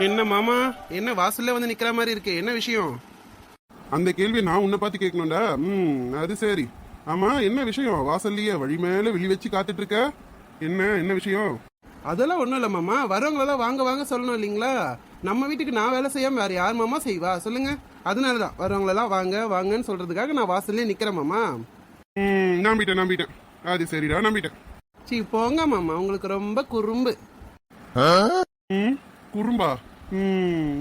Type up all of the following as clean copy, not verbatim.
என்ன மாமா, என்ன வாசல்ல வந்து நிக்கிற மாதிரி இருக்கு, என்ன விஷயம்? அந்த கேள்வி நான் உன்னை பார்த்து கேட்கணும்டா. அது சரி. ஆமா, என்ன விஷயம்? வாசல்லையே வழி மேல வெளி வச்சு காத்துட்டு இருக்க. என்ன என்ன விஷயம்? அதெல்லாம் ஒண்ணும் இல்ல மாமா, வரவங்களெல்லாம் வாங்க வாங்க சொல்லணும் இல்லைங்களா? நம்ம வீட்டுக்கு நான் வேலை செய்யாம வேற யார் மாமா செய்வா சொல்லுங்க? அதனாலதான் வரவங்களெல்லாம் வாங்க வாங்கன்னு சொல்றதுக்காக நான் வாசல்லே நிக்கிறேன் மாமா. நம்பிட்டேன். அது சரிடா, நம்பிட்டேன். சீ போங்க மாமா, உங்களுக்கு ரொம்ப குறும்பு. குறும்பா?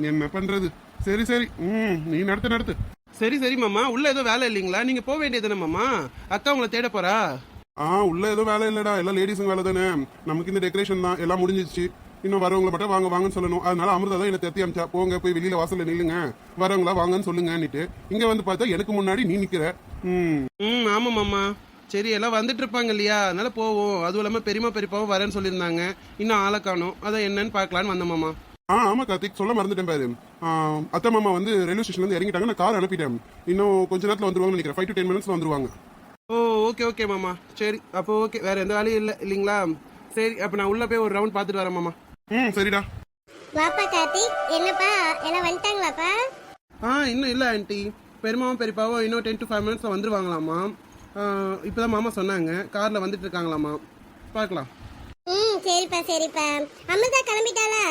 என்ன பண்றது? சரி. நீ நடத்து. சரி மாமா, உள்ள ஏதோ வேலை இல்லைங்களா? நீங்க போக வேண்டியதுதானே மாமா, அக்கா உங்களை தேட போறா. உள்ள ஏதோ வேலை இல்லடா, எல்லாம் லேடிஸுங்க வேலை தானே. நமக்கு இந்த டெக்கரேஷன் தான், எல்லாம் முடிஞ்சிச்சு. இன்னும் வரவங்களை மட்டும் வாங்க வாங்கன்னு சொல்லணும். அதனால அமிர்தா தான் என்ன தேத்தி அமிச்சா, போங்க போய் வெளியில வாசல்ல நில்லுங்க, வரவங்களா வாங்கன்னு சொல்லுங்கன்னுட்டு. இங்க வந்து பார்த்தா எனக்கு முன்னாடி நீ நிக்கிற. ஆமா மாமா, சரி எல்லாம் வந்துட்டு இருப்பாங்க இல்லையா, அதனால போவோம். அதுவும் இல்லாம பெரியமா பெரியப்பாவும் வரேன்னு சொல்லியிருந்தாங்க, இன்னும் ஆளை காணும், அதான் என்னன்னு பாக்கலான்னு வந்த மாமா. ஆமா கார்த்திக், சொல்ல மறந்துட்டேன் பாரு. அத்தை மாமா வந்து ரயில்வே ஸ்டேஷன்ல இருந்து இறங்கிட்டாங்க, நான் கார் அனுப்பிட்டேன். இன்னும் கொஞ்ச நேரத்துல வந்துருவாங்கன்னு நினைக்கிறேன். 5 to 10 minutes வந்துருவாங்க. ஓ ஓகே மாமா, சரி அப்போ ஓகே, வேற எந்த வேலையும் இல்லை இல்லைங்களா? சரி அப்ப நான் உள்ள போய் ஒரு ரவுண்ட் பார்த்துட்டு வரேன் மாமா. சரிடா. வாப்பா கார்த்திக், என்னப்பா எல்லாம் வந்துட்டாங்களாப்பா? இன்னும் இல்லை ஆண்டி, பெருமாவும் பெரியப்பாவும் இன்னும் 10 to 5 minutes வந்துருவாங்களாமா. இப்போதான் மாமா சொன்னாங்க, கார்ல வந்துட்டு இருக்காங்களாமா, பார்க்கலாம். சரிப்பா. அமிர்தா கிளம்பிட்டாளா?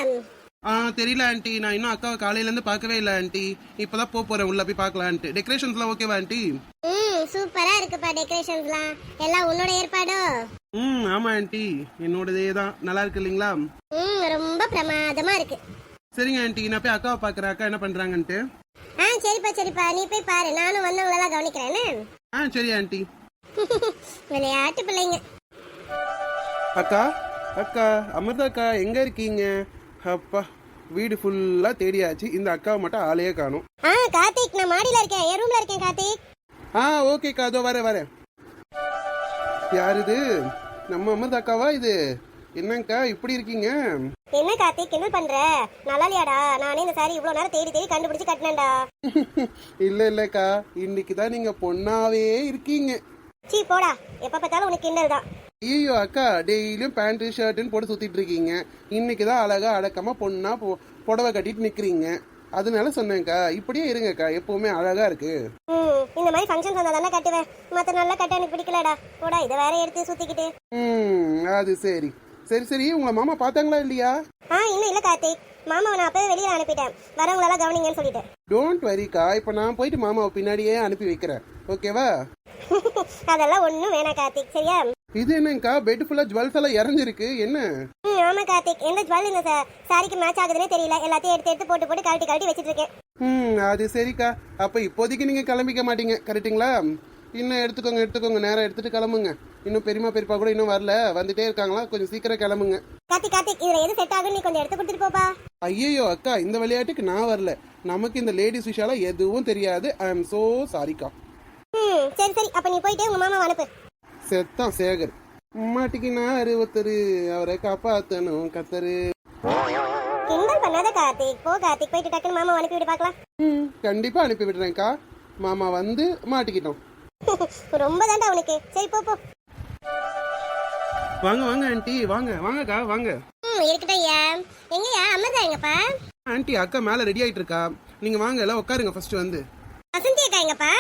தெரியல ஆண்டி, நான் இன்னும் அக்காவை காலையில இருந்து பார்க்கவே இல்லை ஆண்டி, இப்பதான் போறேன் உள்ள போய் பார்க்கலான்ட்டு. டெக்கரேஷன்ஸ்லாம் ஓகேவா ஆண்டி? சூப்பரா இருக்குப்பா டெக்கரேஷன்ஸ்லாம், எல்லாம் உன்னோட ஏற்பாடோ? ஆமா ஆண்டி, என்னோடதே தான், நல்லா இருக்கு இல்லைங்களா? ரொம்ப பிரமாதமா இருக்கு. சரிங்க ஆண்டி, நான் போய் அக்காவை பார்க்கறேன், அக்கா என்ன பண்றாங்கன்ட்டு. சரிப்பா நீ போய் பாரு, நானும் வந்தவங்களெல்லாம் கவனிக்கிறேன்னு. சரி ஆண்டி. விளையாட்டு பிள்ளைங்க. அக்கா அமிர்தா அக்கா எங்க இருக்கீங்க? அப்பா, வீடு ஃபுல்லா தேடியாச்சு, இந்த அக்காவை மட்டும் ஆளையே காணும். கார்த்திக், நான் மாடியில இருக்கேன், என் ரூம்ல இருக்கேன் கார்த்திக். ஓகேக்கா, அதோ வரேன். யார் இது? நம்ம அமிர்தா அக்காவா இது? என்னங்கக்கா இப்படி இருக்கீங்க? என்ன கார்த்திக் என்ன பண்ற? நல்லா இல்லையாடா? நானே இந்த சாரி இவ்வளவு நேரம் தேடி கண்டுபிடிச்சு கட்டினேன்டா. இல்லக்கா, இன்னைக்கு தான் நீங்க பொண்ணாவே இருக்கீங்க. சீ போடா, எப்ப பார்த்தாலும் உனக்கு கிண்டல் தான். ஐயோ அக்கா, டெய்லியும் பேண்ட் ஷர்ட்னு போட்டு சுத்திட்டு இருக்கீங்க, இன்னைக்கு தான் அழகா அடக்கமா பொண்ணா புடவை கட்டிட்டு நிக்கிறீங்க, அதனால சொன்னேன்க்கா. இப்படியே இருங்கக்கா, எப்பவுமே அழகா இருக்கு. இந்த மாதிரி ஃபங்க்ஷன் வந்தா தானே கட்டுவேன், மத்த நல்லா கட்ட எனக்கு பிடிக்கலடா. போடா, இதை வேற எடுத்து சுத்திக்கிட்டு. அது சரி, உங்களை மாமா பார்த்தாங்களா இல்லையா? இன்னும் இல்ல கார்த்திக், மாமாவை நான் அப்பவே வெளியில அனுப்பிட்டேன், வரவங்களெல்லாம் கவனிங்கன்னு சொல்லிட்டேன். டோன்ட் வரிக்கா, இப்ப நான் போயிட்டு மாமாவை பின்னாடியே அனுப்பி வைக்கிறேன், ஓகேவா? அதெல்லாம் ஒண்ணும் வேணாம் கார்த்திக், சரியா? இது என்னங்கக்கா, பெட் ஃபுல்லா ஜுவல்ஸ் எல்லாம் இறஞ்சிருக்கு, என்ன? ஆமா கார்த்திக், எந்த ஜுவல் இந்த சாரிக்கு மேட்ச் ஆகுதுன்னே தெரியல, எல்லாத்தையும் எடுத்து போட்டு கழட்டி வச்சிட்டு இருக்கேன். அது சரிக்கா, அப்ப இப்போதைக்கு நீங்க கிளம்பிக்க மாட்டீங்க, கரெக்டுங்களா? இன்னும் எடுத்துக்கோங்க, நேரம் எடுத்துட்டு கிளம்புங்க. இன்னும் பெரியமா பெரியப்பா கூட இன்னும் வரல, வந்துட்டே இருக்காங்களா, கொஞ்சம் சீக்கிரம் கிளம்புங்க. கார்த்திக் இதுல எது செட் ஆகும், நீ கொஞ்சம் எடுத்து கொடுத்துட்டு போப்பா. ஐயோ அக்கா, இந்த விளையாட்டுக்கு நான் வரல, நமக்கு இந்த லேடிஸ் விஷயம் எதுவும் தெரியாது. ஐ எம் சோ சாரிக்கா. சரி, அப்ப நீ போயிட்டு உங்க மாமா அனுப்பு. செத்தான் சேகர், மாட்டிக்கினாரு ஒருத்தரு, அவரை காப்பாத்தணும் கத்தரு. கிண்டல் பண்ணாத கார்த்திக், போ கார்த்திக், போயிட்டு டக்குன்னு மாமா அனுப்பி விட்டு பார்க்கலாம். கண்டிப்பா அனுப்பி விடுறேன்க்கா, மாமா வந்து மாட்டிக்கிட்டோம். ரொம்ப தாண்டா உனக்கு, சரி போ. வாங்க ஆண்டி, வாங்கக்கா வாங்க. இருக்கட்டும் ஐயா. எங்கயா அமிர்தா எங்கப்பா? ஆண்டி, அக்கா மேல ரெடி ஆயிட்டு இருக்கா, நீங்க வாங்க, எல்லாம் உட்காருங்க ஃபர்ஸ்ட் வந்து. வசந்தி அக்கா எங்கப்பா?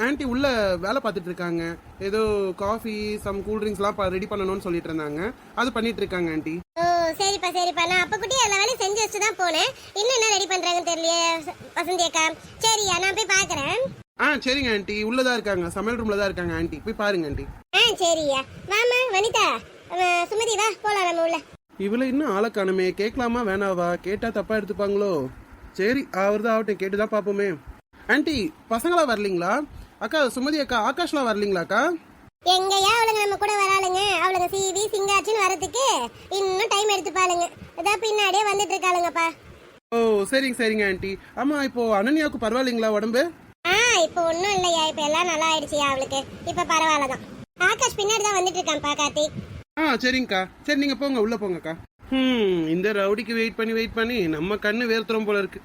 ஆண்டி உள்ள வேலை பார்த்துட்டு இருக்காங்க, ஏதோ காஃபி சம் கூல் ட்ரிங்க்ஸ்லாம் ரெடி பண்ணணும்னு சொல்லிட்டு இருந்தாங்க, அது பண்ணிட்டு இருக்காங்க ஆண்டி. சரிப்பா, நான் அப்ப குட்டி எல்லா வேலையும் செஞ்சு வச்சு தான் போனேன், இன்னும் என்ன ரெடி பண்றாங்கன்னு தெரியலையே வசந்தி அக்கா. சரியா, நான் போய் பாக்குறேன். சரிங்க ஆண்டி, உள்ளதா இருக்காங்க, சமையல் ரூம்ல தான் இருக்காங்க ஆண்டி, போய் பாருங்க ஆண்டி. சரியா, வாமா வனிதா, சுமதி வா போலாம் நம்ம உள்ள. இவள இன்னும் ஆளை காணுமே, கேட்கலாமா வேணாவா? கேட்டா தப்பா எடுத்துப்பாங்களோ? சரி, அவர்தான் ஆகட்டும், கேட்டுதான் பாப்போமே. ஆண்டி, பசங்களா வரலீங்களா? அக்கா சுமதி அக்கா, ஆகாஷ்லாம் வரலீங்களாக்கா? எங்கயா அவளுங்க நம்ம கூட வராளுங்க, அவளுங்க சிவி சிங்காச்சின்னு வரதுக்கு இன்னும் டைம் எடுத்துப்பாளுங்க, அதான் பின்னாடியே வந்துட்டு இருக்காளுங்கப்பா. ஓ சரிங்க ஆண்டி. ஆமா, இப்போ அனன்யாவுக்கு பரவாயில்லைங்களா உடம்பு? இப்போ ஒன்றும் இல்லையா, இப்போ எல்லாம் நல்லா ஆயிடுச்சியா அவளுக்கு, இப்போ பரவாயில்லதான். ஆகாஷ் பின்னாடி தான் வந்துட்டு இருக்கான்ப்பா கார்த்திக். சரிங்கக்கா, சரி நீங்க போங்க, உள்ள போங்கக்கா. இந்த ரவுடிக்கு வெயிட் பண்ணி நம்ம கண்ணு வேர்த்துறோம் போல இருக்கு.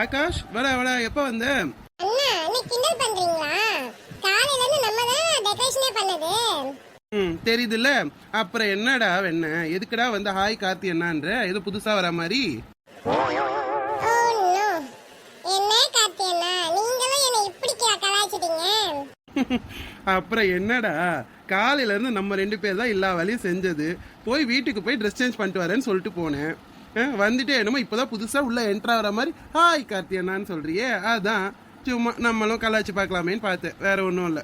ஆகாஷ், வட எப்ப வந்த? அண்ணா, நீ கிண்டல் பண்றீங்களா? காலையில இருந்து நம்ம தான் டெக்கரேஷனே பண்ணது. தெரியுதுல்ல. அப்புறம் என்னடா வெண்ண, எதுக்குடா வந்து ஹாய் கார்த்தி என்னன்ற ஏதோ புதுசா வர மாதிரி? ஓ நோ, என்ன காத்தியண்ணா, நீங்களும் என்ன இப்படி கலாய்ச்சிட்டீங்க. அப்புறம் என்னடா, காலையில இருந்து நம்ம 2 பேர் தான் எல்லா வேலையும் செஞ்சது. போய் வீட்டுக்கு போய் ட்ரெஸ் சேஞ்ச் பண்ணிட்டு வரேன்னு சொல்லிட்டு போனேன். வந்துட்டு என்னமோ இப்போதான் புதுசா உள்ள என்ட்ரா வர மாதிரி ஹாய் கார்த்தி அண்ணான்னு சொல்றியே, அதான் சும்மா நம்மளும் கலாய்ச்சி பார்க்கலாமேன்னு பார்த்தேன், வேற ஒன்றும் இல்லை.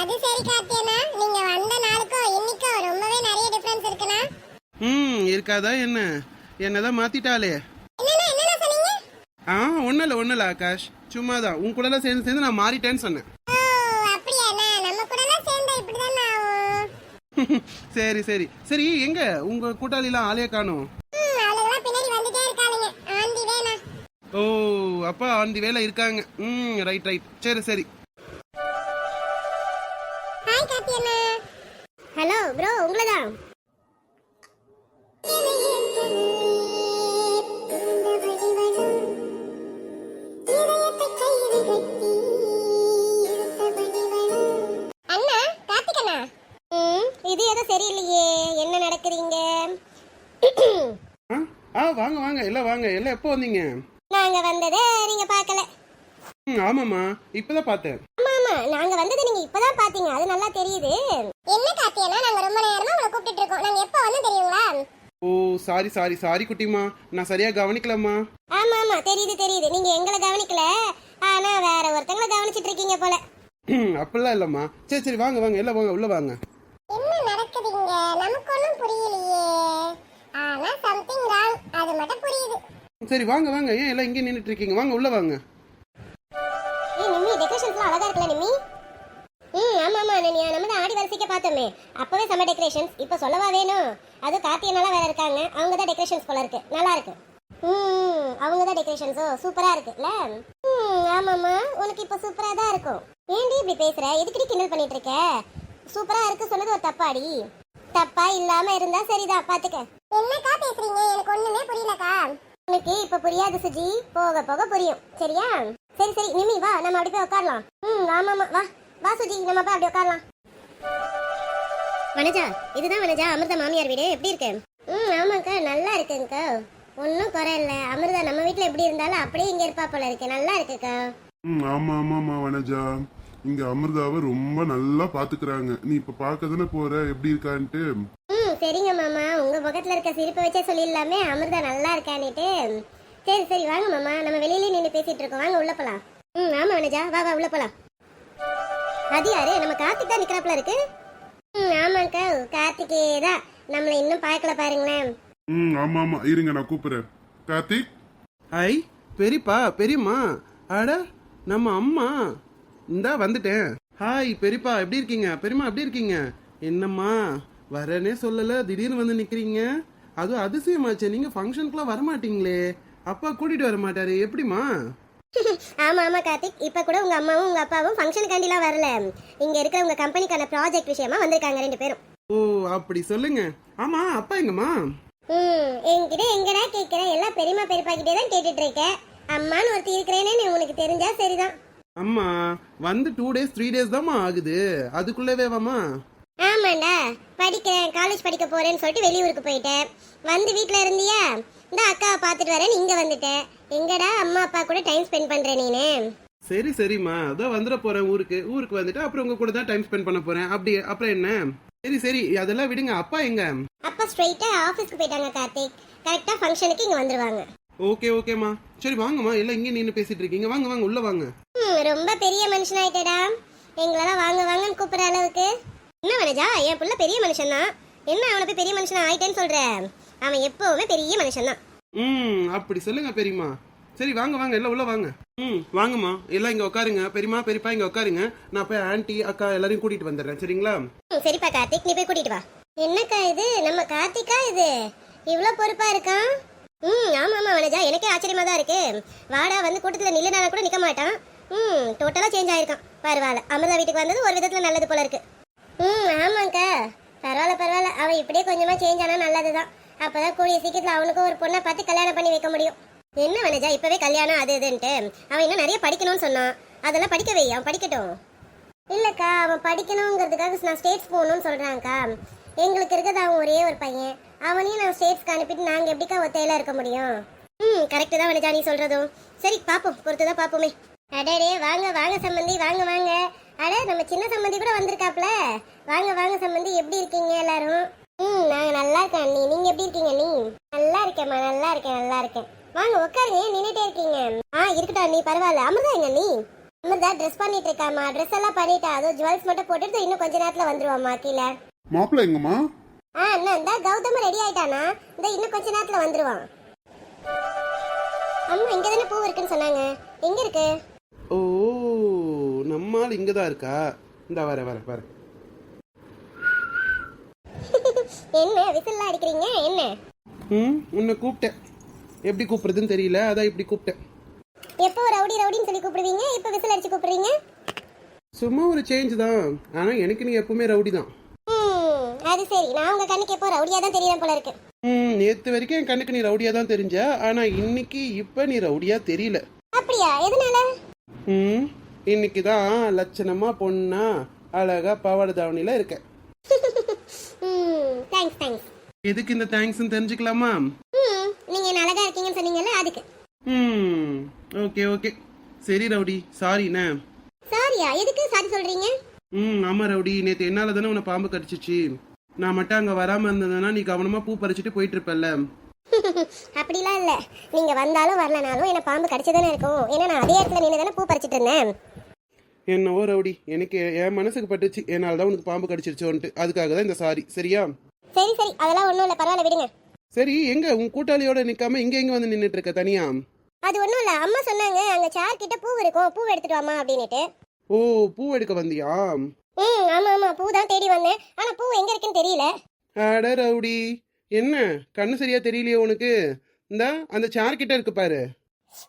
அது சரி காத்தியண்ணா, நீங்க வந்த நாளுக்கும் இன்னைக்கும் ரொம்பவே நிறைய டிஃபரன்ஸ் இருக்குண்ணா. இருக்காதா என்ன, என்னதான் மாத்திட்டாலே. என்ன சொன்னீங்க? ஒன்னும் இல்ல ஆகாஷ், சும்மாதான் உன் கூட எல்லாம் சேர்ந்து சேர்ந்து நான் மாறிட்டேன்னு சொன்னேன். ஓ அப்படியாண்ணா, நம்ம கூட எல்லாம் சேர்ந்தா இப்படிதான் ஆகும். சரி சரி சரி, எங்க உங்க கூட்டாளிலாம் ஆளே காணும்? ஆளுங்கலாம் பின்னாடி வந்துட்டே இருக்காளுங்க. ஆண்டி வேணா. ஓ அப்பா ஆண்டி வேலை இருக்காங்க. ரைட் ரைட், சரி சரி. ஹாய் காத்தியண்ணா. ஹலோ ப்ரோ, உங்களதான். அண்ணா கார்த்திகண்ணா. இது ஏதோ சரியில்லையே, என்ன நடக்குறீங்க? வாங்க வாங்க எல்லாம் வாங்க, எல்லாம் எப்போ வந்தீங்க? நாங்க வந்ததே நீங்க பார்க்கல. ஆமாம்மா, இப்பதான் பார்த்தேன். ஆமா, நாங்க வந்தது நீங்க இப்பதான் பாத்தீங்க, அது நல்லா தெரியுது. என்ன காத்தியனா, நாங்க ரொம்ப நேரமா உங்களை கூப்பிட்டு இருக்கோம். நாங்க எப்ப வந்து தெரியுங்களா? ஓ சாரி சாரி சாரி குட்டிமா, நான் சரியா கவனிக்கலம்மா. ஆமா தெரியுது, நீங்க எங்களை கவனிக்கல, ஆனா வேற ஒருத்தங்களை கவனிச்சிட்டு இருக்கீங்க போல. அப்படிலாம் இல்லம்மா. சரி சரி வாங்க வாங்க எல்லாம் வாங்க, உள்ள வாங்க. என்ன நடக்குதுங்க, நமக்கு ஒண்ணும் புரியலையே. ஆனா சம்திங் ராங், அது மட்டும் புரியுது. சரி வாங்க வாங்க, ஏன் எல்லாம் இங்கே நின்னுட்டு இருக்கீங்க, வாங்க உள்ள வாங்க. நிம்மி டெக்கரேஷன்ஸ்லாம் அழகா இருக்குல்ல நிம்மி? ஆமா அனன்யா, நம்ம தான் ஆடி வரிசைக்கு பார்த்தோமே, அப்பவே செம்ம டெக்கரேஷன்ஸ். இப்போ சொல்லவா வேணும்? அது கார்த்தியனால வேற இருக்காங்க, அவங்க தான் டெக்கரேஷன்ஸ் போல இருக்கு, நல்லா இருக்கு. அவங்க தான் டெக்கரேஷன்ஸோ சூப்பரா இருக்குல்ல? ஆமாம்மா, உனக்கு இப்போ சூப்பரா தான் இருக்கும். ஏன்டி இப்படி பேசுற, எதுக்கடி கிண்டல் பண்ணிட்டு இருக்க? சூப்பரா இருக்கு சொன்னது ஒரு தப்பாடி? தப்பா இல்லாம இருந்தா சரிதான், பாத்துக்க. என்னக்கா பேசுறீங்க, எனக்கு ஒண்ணுமே புரியலக்கா. உனக்கு இப்ப புரியாது சுஜி, போக போக புரியும், சரியா? சரி சரி நிம்மி வா, நம்ம அப்படி போய் உட்காரலாம். ஆமாமா, வா வா சுஜி, நம்ம போய் அப்படி உட்காரலாம். வனஜா, இதுதான் வனஜா அமிர்தா மாமியார் வீடு, எப்படி இருக்கு? ஆமாக்கா, நல்லா இருக்குங்கக்கா, ஒன்னும் குறை இல்ல. அமிர்தா நம்ம வீட்டுல எப்படி இருந்தாலும் அப்படியே இங்க இருப்பா போல இருக்கு, நல்லா இருக்குக்கா. ஆமா ஆமாமா வனஜா, இங்க அமிர்தாவை ரொம்ப நல்லா பாத்துக்கிறாங்க. நீ இப்ப பாக்கதானே போற எப்படி இருக்கான்ட்டு. சரிங்க மாமா, உங்க முகத்துல இருக்க சிரிப்பை வச்சே சொல்லிடலாமே அமிர்தா நல்லா இருக்கான்னுட்டு. சரி சரி வாங்க மாமா, நம்ம வெளியிலே நின்று பேசிட்டு இருக்கோம், வாங்க உள்ள போலாம். ஆமா வனஜா, வா வா உள்ள போலாம். அது யாரு, நம்ம கார்த்திக் தான் நிக்கிறாப்ல இருக்கு. ஆமாக்கா, கார்த்திகே தான், நம்மள இன்னும் பார்க்கல பாருங்களேன். ஆமா ஆமா, இருங்க நான் கூப்பிடுறேன். கார்த்திக். ஐ பெரியப்பா பெரியம்மா, அட நம்ம அம்மா, இந்தா வந்துட்டேன். ஹாய் பெரியப்பா, எப்படி இருக்கீங்க? பெரியம்மா எப்படி இருக்கீங்க? என்னம்மா வரேனே சொல்லல, திடீர்னு வந்து நிக்கிறீங்க, அதுவும் அதிசயமாச்சு. நீங்க ஃபங்க்ஷனுக்குலாம் வரமாட்டீங்களே, அப்பா கூட்டிட்டு வர மாட்டாரு, எப்படிமா? ஆமா கார்த்திக், இப்ப கூட உங்க அம்மாவும் உங்க அப்பாவும் ஃபங்க்ஷனுக்காண்டிலாம் வரல, இங்க இருக்கிற உங்க கம்பெனிக்கான ப்ராஜெக்ட் விஷயமா வந்திருக்காங்க 2 பேரும். ஓ அப்படி சொல்லுங்க. ஆமா அப்பா எங்கம்மா? என்கிட்ட எங்கடா கேட்கிற, எல்லாம் பெரியம்மா பெரியப்பா கிட்டே தான் கேட்டுட்டு இருக்கேன். அம்மான்னு ஒருத்தி இருக்கிறேன்னு உனக்கு தெரிஞ்சா சரிதான். அம்மா வந்து 2 days 3 days தான்மா ஆகுது, அதுக்குள்ளவே வாமா? ஆமாண்டா, படிக்கிறேன், காலேஜ் படிக்க போறேன்னு சொல்லிட்டு வெளியூருக்கு போயிட்டேன். வந்து வீட்டுல இருந்தியா, இந்த அக்காவை பாத்துட்டு வரேன்னு இங்க வந்துட்டேன். எங்கடா அம்மா அப்பா கூட டைம் ஸ்பெண்ட் பண்ற நீனு? சரி சரிம்மா, அதான் வந்துட போறேன் ஊருக்கு வந்துட்டு அப்புறம் உங்க கூட தான் டைம் ஸ்பெண்ட் பண்ண போறேன். அப்படி அப்புறம் என்ன? சரி சரி அதெல்லாம் விடுங்க, அப்பா எங்க? அப்பா ஸ்ட்ரைட்டா ஆபீஸ்க்கு போயிட்டாங்க கார்த்திக், கரெக்டா ஃபங்க்ஷனுக்கு இங்க வந்துருவாங்க. ஓகே ஓகேம்மா, சரி வாங்கம்மா, எல்லாம் இங்கே நின்று பேசிட்டு இருக்கீங்க, வாங்க வாங்க உள்ள வாங்க. ரொம்ப பெரிய மனுஷனாயிட்டடா, எங்களெல்லாம் வாங்க வாங்கன்னு கூப்பிடுற அளவுக்கு. என்ன வனஜா, என் புள்ள பெரிய மனுஷன் தான், என்ன அவனை போய் பெரிய மனுஷன் ஆயிட்டேன்னு சொல்ற? அவன் எப்பவுமே பெரிய மனுஷன் தான். அப்படி சொல்லுங்க பெரியம்மா. சரி வாங்க வாங்க எல்லாம் உள்ள வாங்க. வாங்கம்மா, எல்லாம் இங்க உட்காருங்க. பெரியம்மா பெரியப்பா இங்க உட்காருங்க, நான் போய் ஆன்ட்டி அக்கா எல்லாரையும் கூட்டிட்டு வந்துடுறேன், சரிங்களா? சரிப்பா கார்த்திக், நீ போய் கூட்டிட்டு வா. என்னக்கா இது, நம்ம கார்த்திகா இது இவ்வளவு பொறுப்பா இருக்கான்? ஆமா வனஜா, எனக்கே ஆச்சரியமா தான் இருக்கு. வாடா வந்து கூட்டத்துல நில்லுனா கூட நிக்க மாட்டான். டோட்டலா சேஞ்ச் ஆயிருக்கான். பரவாயில்ல, அமிர்தா வீட்டுக்கு வந்தது ஒரு விதத்துல நல்லது போல இருக்கு. ஆமாக்கா, பரவாயில்ல, அவன் இப்படியே கொஞ்சமா சேஞ்ச் ஆனா நல்லதுதான். அப்பதான் கூடிய சீக்கிரத்துல அவனுக்கும் ஒரு பொண்ணை பார்த்து கல்யாணம் பண்ணி வைக்க முடியும். என்ன வனஜா இப்பவே கல்யாணம் அது இதுன்ட்டு, அவன் இன்னும் நிறைய படிக்கணும்னு சொன்னான், அதெல்லாம் படிக்க வை, அவன் படிக்கட்டும். இல்லக்கா அவன் படிக்கணுங்கிறதுக்காக நான் ஸ்டேட்ஸ் போகணும்னு சொல்றான்க்கா. எங்களுக்கு இருக்கிறது அவன் ஒரே ஒரு பையன். அவனையும் நான் ஸ்டேட்ஸ்க்கு அனுப்பிட்டு நாங்க எப்படிக்கா ஒத்தையில இருக்க முடியும்? கரெக்டு தான் வனஜா நீ சொல்றதும். சரி பாப்போம், பொறுத்துதான் பாப்போமே. அடடே வாங்க வாங்க சம்பந்தி, வாங்க வாங்க. அட நம்ம சின்ன சம்பந்தி கூட வந்திருக்காப்ல. வாங்க வாங்க சம்பந்தி, எப்படி இருக்கீங்க எல்லாரும்? நாங்க நல்லா இருக்கேன் அண்ணி. நீங்க எப்படி இருக்கீங்க அண்ணி? நல்லா இருக்கேம்மா, நல்லா இருக்கேன், நல்லா இருக்கேன். வாங்க உட்காருங்க, நின்னுட்டே இருக்கீங்க. இருக்கட்டும் அண்ணி, பரவாயில்ல. அமிர்தா எங்க அண்ணி? அமிர்தா ட்ரெஸ் பண்ணிட்டு இருக்காமா. ட்ரெஸ் எல்லாம் பண்ணிட்டா, அதோ ஜுவல்ஸ் மட்டும் போட்டுட்டு இன்னும் கொஞ்ச நேரத்துல வந்துருவாமா கீழே. மாப்பிள்ள எங்கம்மா? அண்ணா இந்த கௌதம் ரெடி ஆயிட்டானா? இந்த இன்னும் கொஞ்ச நேரத்துல வந்துருவான். அம்மா இங்க தானே பூ இருக்குன்னு சொன்னாங்க, எங்க இருக்கு? ஓ, நம்மால் இங்கே தான் இருக்கா. இந்த வர என்ன விசில்லாம் அடிக்கிறீங்க என்ன? உன்னை கூப்பிட்டேன். எப்படி கூப்பிடுறதுன்னு தெரியல, அதான் இப்படி கூப்பிட்டேன். எப்போ ரவுடி ரவுடின்னு சொல்லி கூப்பிடுவீங்க, இப்போ விசில் அடிச்சு கூப்பிடுறீங்க? சும்மா ஒரு சேஞ்ச் தான். ஆனால் எனக்கு நீ எப்பவுமே ரவுடி தான். அது சரி, நான் உங்க கண்ணுக்கு எப்போ ரவுடியா தான் தெரியறேன் போல இருக்கு. நேற்று வரைக்கும் என் கண்ணுக்கு நீ ரவுடியா தான் தெரிஞ்ச, ஆனால் இன்னைக்கு இப்போ நீ ரவுடியா தெரியல. அப்படியா? எதனால? இன்னைக்கு தான் லட்சணமா பொண்ணா அழகா பாவாடை தாவணியில இருக்க. Thanks thanks. எதுக்கு இந்த தேங்க்ஸ் தெரிஞ்சுக்கலாமா? நீங்க என்ன அழகா இருக்கீங்கன்னு சொன்னீங்கல்ல அதுக்கு. Okay okay. சரி ரவுடி, சாரிண்ணே. சாரியா? எதுக்கு சாரி சொல்றீங்க? ஆமா ரவுடி, நேற்று என்னால தானே உன்னை பாம்பு கடிச்சிச்சு. நான் மட்டும் அங்க வராம இருந்ததுன்னா நீ கவனமா பூ பறிச்சுட்டு போயிட்டு இருப்பல்ல. அப்படிலாம் இல்ல, நீங்க வந்தாலும் வரலனாலும் என்ன பாம்பு கடிச்சதானே இருக்கும். ஏன்னா நான் அதே இடத்துல நின்று தானே பூ பறிச்சிட்டு இருந்தேன். என்னவோ ரவுடி, எனக்கு என் மனசுக்கு பட்டுச்சு, என்னால தான் உனக்கு பாம்பு கடிச்சிருச்சோன்ட்டு. அதுக்காக தான் இந்த சாரி. சரியா? சரி சரி, அதெல்லாம் ஒண்ணும் இல்ல, பரவாயில்ல விடுங்க. சரி, எங்க உன் கூட்டாளியோட நிக்காம இங்க எங்க வந்து நின்னுட்டு இருக்க தனியா? அது ஒண்ணும் இல்ல, அம்மா சொன்னாங்க அங்க சேர் கிட்ட பூ இருக்கும், பூ எடுத்துட்டு வாமா அப்படின்னுட்டு. ஓ, பூ எடுக்க வந்தியா? ஆமா ஆமா, பூ தான் தேடி வந்தேன். ஆனா பூ எங்க இருக்குன்னு தெரியல. அட ரவுடி, என்ன கண்ணு சரியா தெரியலையே உனக்கு? இந்த அந்த சேர் கிட்ட இருக்கு பாரு.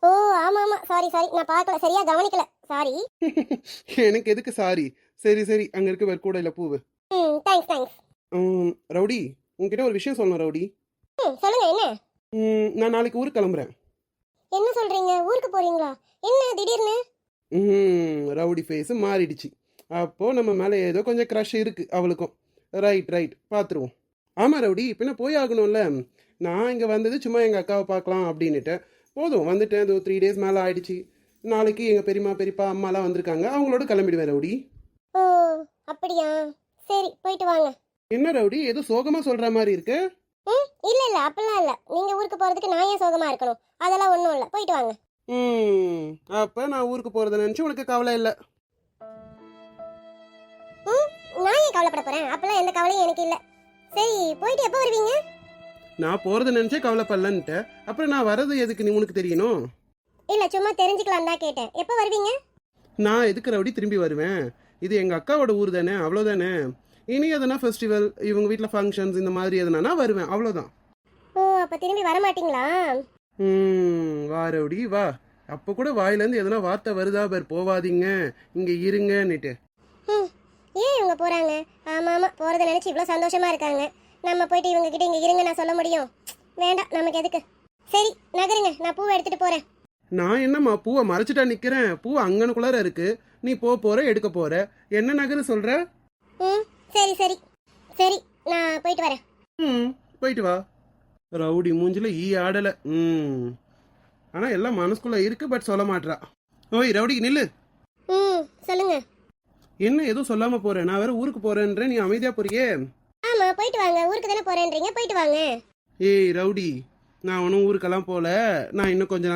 ஓ ஆமா ஆமா, சாரி சாரி, நான் பார்க்கல, சரியா கவனிக்கல, சாரி. எனக்கு எதுக்கு சாரி? சரி சரி, அங்க இருக்கு வேற கூட இல்ல பூவு. Thanks thanks. ரவுடி, உன்கிட்ட ஒரு விஷயம் சொல்லணும் ரவுடி. சொல்லுங்க என்ன? நான் நாளைக்கு ஊருக்கு கிளம்புறேன். என்ன சொல்றீங்க? ஊருக்கு போறீங்களா? என்ன திடீர்னு? ரவுடி ஃபேஸ் மாறிடுச்சு. அப்போ நம்ம மேலே ஏதோ கொஞ்சம் க்ரஷ் இருக்கு அவளுக்கும். ரைட் பார்த்துருவோம். ஆமா ரவுடி, பின்ன போய் ஆகணும்ல. நான் இங்கே வந்தது சும்மா எங்கள் அக்காவை பார்க்கலாம் அப்படின்னுட்டு போதும் வந்துட்டேன். அது 3 days மேலே ஆயிடுச்சு. நாளைக்கு எங்கள் பெரியம்மா பெரியப்பா அம்மாலாம் வந்திருக்காங்க, அவங்களோட கிளம்பிடுவேன் ரவுடி. ஓ அப்படியா? சரி போயிட்டு வாங்க. என்ன ரவுடி, ஏதோ சோகமா சொல்ற மாதிரி இருக்கு? இல்ல இல்ல, அப்பெல்லாம் இல்ல. நீங்க ஊருக்கு போறதுக்கு நான் ஏன் சோகமா இருக்கணும்? அதெல்லாம் ஒண்ணும் இல்ல, போயிட்டு வாங்க. அப்ப நான் ஊருக்கு போறத நினைச்சு உனக்கு கவலை இல்ல. நான் ஏன் கவலைப்பட போறேன்? அப்பெல்லாம் எந்த கவலையும் எனக்கு இல்ல. சரி போயிட்டு எப்போ வருவீங்க? நான் போறத நினைச்சே கவலைப்படலன்ட்டு அப்புறம் நான் வர்றது எதுக்கு நீ உனக்கு தெரியணும்? இல்ல சும்மா தெரிஞ்சுக்கலாம் தான் கேட்டேன். எப்போ வருவீங்க? நான் எதுக்கு ரவுடி திரும்பி வருவேன்? இது எங்க அக்காவோட ஊர் தானே, அவ்வளோதானே. இனி எதனா ஃபெஸ்டிவல், இவங்க வீட்டில் ஃபங்க்ஷன்ஸ் இந்த மாதிரி எதனா வருவேன், அவ்வளோதான். ஓ அப்ப திரும்பி வர மாட்டீங்களா? வா ரவுடி வா. அப்போ கூட வாயிலேருந்து எதனா வார்த்தை வருதா பார், போவாதீங்க இங்க இருங்கன்னுட்டு. ஏன் இவங்க போறாங்க? ஆமா ஆமா, போறதை நினைச்சு இவ்வளவு சந்தோஷமா இருக்காங்க. நம்ம போயிட்டு இவங்க கிட்ட இங்க இருங்க நான் சொல்ல முடியும்? வேண்டாம், நமக்கு எதுக்கு. சரி நகருங்க, நான் பூவை எடுத்துட்டு போறேன். நான் என்னம்மா பூவை மறைச்சிட்டா நிக்கிறேன்? பூ அங்கனுக்குள்ளார இருக்கு, நீ போற எடுக்க போற. என்ன நகரு சொல்ற? சரி சரி சரி, நான் போயிட்டு வரேன். போயிட்டு வா. ரவுடி மூஞ்சில ஈ ஆடல. ஆனா எல்லாம் மனசுக்குள்ள இருக்கு, பட் சொல்ல மாட்டா. ஓய் ரவுடி நில்லு. சொல்லுங்க. என்ன எதுவும் சொல்லாம போறேன்? நான் வேற ஊருக்கு போறேன்ற, நீ அமைதியா போறியே. ஆமா போயிட்டு வாங்க, ஊருக்கு தானே போறேன்றீங்க, போயிட்டு வாங்க. ஏய் ரவுடி, நான் ஒன்றும் ஊருக்கெல்லாம் போல. நான் இன்னும் கொஞ்ச